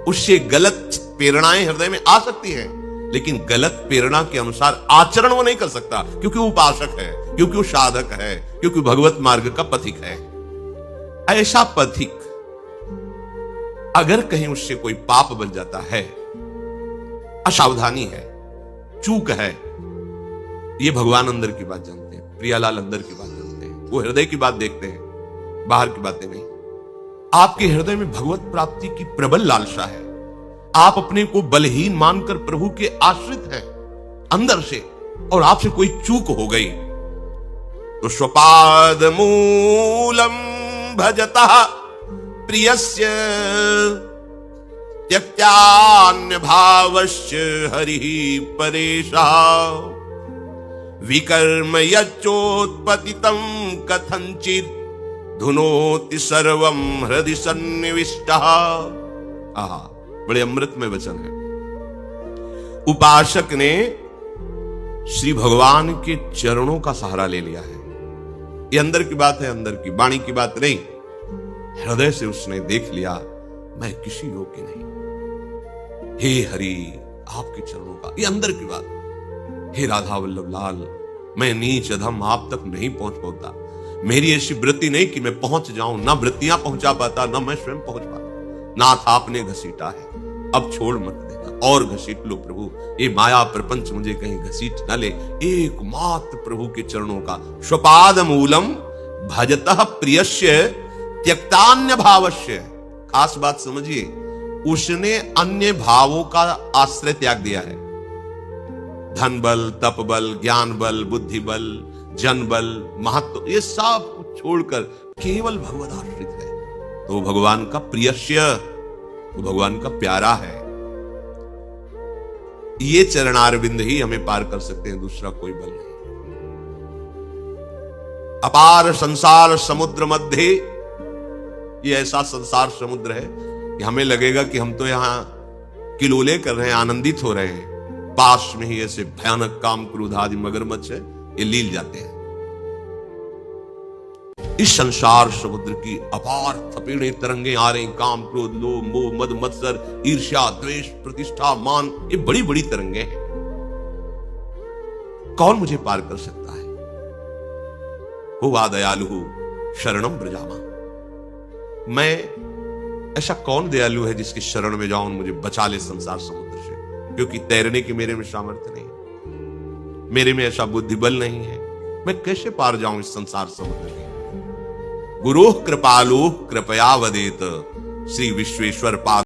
उससे गलत प्रेरणाएं हृदय में आ सकती हैं, लेकिन गलत प्रेरणा के अनुसार आचरण वो नहीं कर सकता, क्योंकि वो उपासक है, क्योंकि वो साधक है, क्योंकि भगवत मार्ग का पथिक है। ऐसा पथिक अगर कहीं उससे कोई पाप बन जाता है, असावधानी है, चूक है, ये भगवान अंदर की बात जानते हैं, प्रियालाल अंदर की बात जानते हैं, वो हृदय की बात देखते हैं, बाहर की बातें नहीं। आपके हृदय में भगवत प्राप्ति की प्रबल लालसा है, आप अपने को बलहीन मानकर प्रभु के आश्रित हैं अंदर से, और आपसे कोई चूक हो गई तो स्वपाद मूलम भजता प्रियस्य त्यक्त्यान्य भावस्य हरिः परेशा विकर्म यच्चोत्पतितं कथंचित् धुनोति सर्वं हृदि सन्निविष्टः। आहा, बड़े अमृतमय वचन है। उपासक ने श्री भगवान के चरणों का सहारा ले लिया है। ये अंदर की बात है, अंदर की वाणी की बात नहीं। हृदय से उसने देख लिया, मैं किसी योग्य नहीं, हे हरि आपके चरणों का, ये अंदर की बात। हे राधा वल्लभ लाल, मैं नीच अधम आप तक नहीं पहुंच पाता, मेरी ऐसी वृत्ति नहीं कि मैं पहुंच जाऊं, ना वृत्तियां पहुंचा पाता, ना मैं स्वयं पहुंच पाता। नाथ आपने घसीटा है, अब छोड़ मत देना, और घसीट लो प्रभु, ये माया प्रपंच मुझे कहीं घसीट न ले। एकमात्र प्रभु के चरणों का स्वपाद मूलम भजतः प्रियस्य त्यक्तान्य भावस्य। खास बात समझिए, उसने अन्य भावों का आश्रय त्याग दिया है। धन बल, तप बल, ज्ञान बल, बुद्धि बल, जन बल, महत्व, ये सब कुछ छोड़कर केवल भगवत आश्रित है, तो भगवान का प्रियस्य, वो भगवान का प्यारा है। ये चरणारविंद ही हमें पार कर सकते हैं, दूसरा कोई बल नहीं। अपार संसार समुद्र मध्य, ये ऐसा संसार समुद्र है कि हमें लगेगा कि हम तो यहां किलोले कर रहे हैं, आनंदित हो रहे हैं, पास में ही ऐसे भयानक काम क्रोध आदि मगरमच्छ है, ये लील जाते हैं। इस संसार समुद्र की अपार थपेड़े तरंगे आ रही, काम क्रोध लोभ मोह मद मत्सर ईर्ष्या द्वेष प्रतिष्ठा मान, ये बड़ी बड़ी तरंगे हैं। कौन मुझे पार कर सकता है? हुआ दयालु शरणम ब्रजामा। मैं ऐसा कौन दयालु है जिसकी शरण में जाऊं, मुझे बचा ले संसार समुद्र से, क्योंकि तैरने की मेरे में सामर्थ्य नहीं, मेरे में ऐसा बुद्धि बल नहीं है, मैं कैसे पार जाऊं इस संसार समुद्र के। गुरु कृपालु कृपया वदेत, श्री विश्वेश्वर पाद